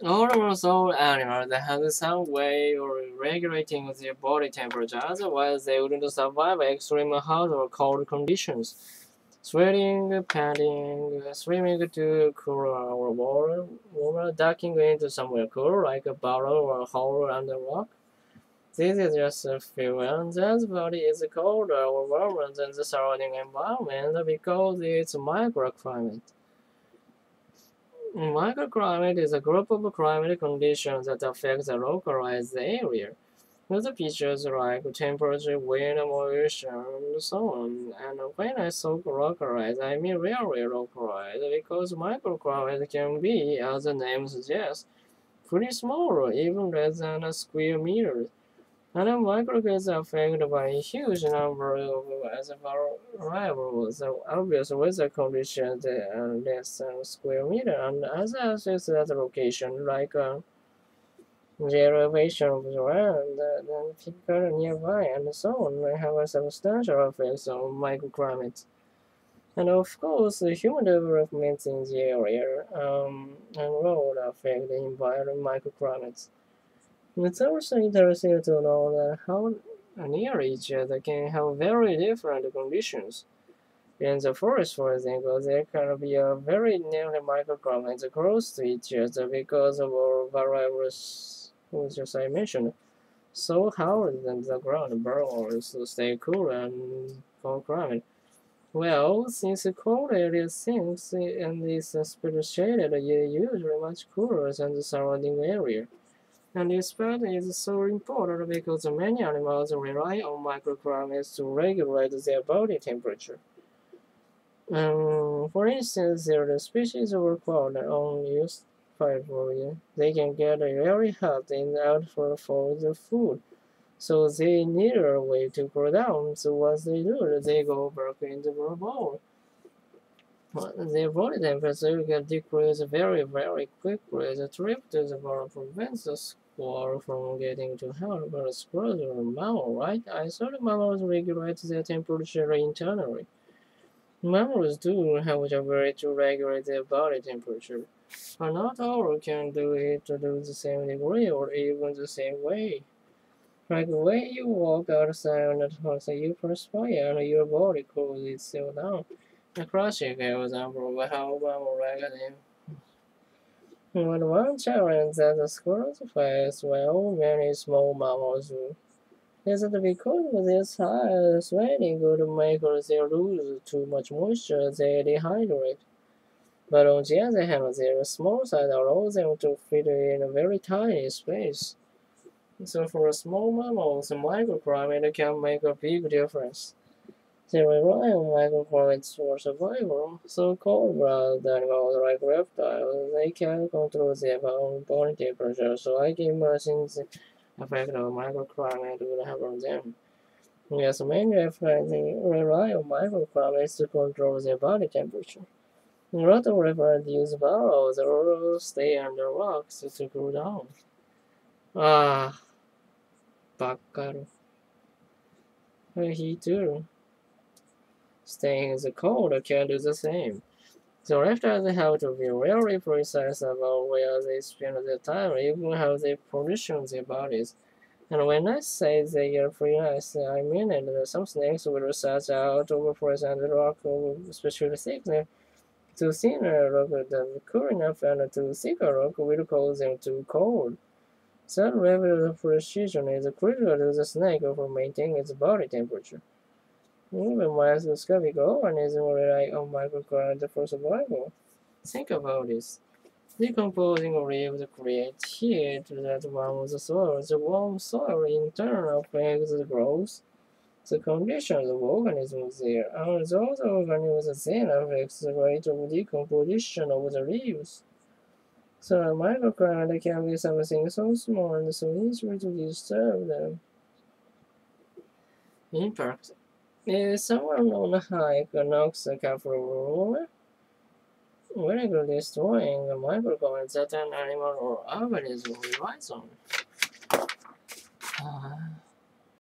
Almost all animals have some way of regulating their body temperature, otherwise they wouldn't survive extreme hot or cold conditions. Sweating, panting, swimming to cooler or warmer, ducking into somewhere cool like a burrow or a hole under rock. This is just a few, and the body is colder or warmer than the surrounding environment because it's a microclimate. Microclimate is a group of climate conditions that affect the localized area. Other features like temperature, wind, moisture, and so on. And when I say localized, I mean really localized because microclimate can be, as the name suggests, pretty small, even less than a square meter. And microgrids are affected by a huge number of variables, so obvious weather conditions are less than a square meter, and other aspects at the location, like the elevation of the land, the people nearby, and so on, may have a substantial effects on microclimates. And of course, the human development in the area and road affect the environment microclimates. It's also interesting to know that how near each other can have very different conditions. In the forest, for example, there can be a very nearly microclimates close to each other because of all variables which as I mentioned. So how than the ground burrows to stay cool and cold climate. Well, since the cold area sinks and is split shaded, it is usually much cooler than the surrounding area. And this fact is so important because many animals rely on microclimates to regulate their body temperature. For instance, there are species of cloud on used California. They can get very hot in outflow for the food, so they need a way to cool down. So what they do, they go back into the bowl. Their body temperature can decrease very quickly. The trip to the bar prevents the squirrel from getting too hot, but squirrels are mammal, right? I thought mammals regulate their temperature internally. Mammals do have a way to regulate their body temperature, but not all can do it to the same degree or even the same way. Like when you walk outside on the house, you perspire and your body cools itself down. A classic example of how mammal regulate. But one challenge that the squirrels face, well, many small mammals do, is that because of this high sweating could make them lose too much moisture, they dehydrate. But on the other hand, their small size allows them to fit in a very tiny space. So for small mammals, microclimate can make a big difference. They rely on microclimates for survival. So cold-blooded animals like reptiles, they can control their own body temperature. So I can imagine the effect of microclimate would have on them. Yes, many reptiles rely on microclimates to control their body temperature. A lot of reptiles use burrows or stay under rocks to cool down. Ah, Bakaru. He too. Staying in the cold can do the same. The reptiles have to be very precise about where they spend their time, even how they position their bodies. And when I say they are precise, I mean it. Some snakes will search out over present rock of special thickness to thinner rock than cool enough, and to thicker rock will cause them too cold. That level of precision is critical to the snake for maintaining its body temperature. Even microscopic organisms rely on microclimate for survival. Think about this. Decomposing leaves create heat that warms the soil. The warm soil in turn affects the growth, the conditions of organisms there, and those organisms then affect the rate of decomposition of the leaves. So a microclimate can be something so small and so easy to disturb them. Impact. Is someone on a hike knocks a couple of over? Very destroying a microclimate that an animal or organism relies on.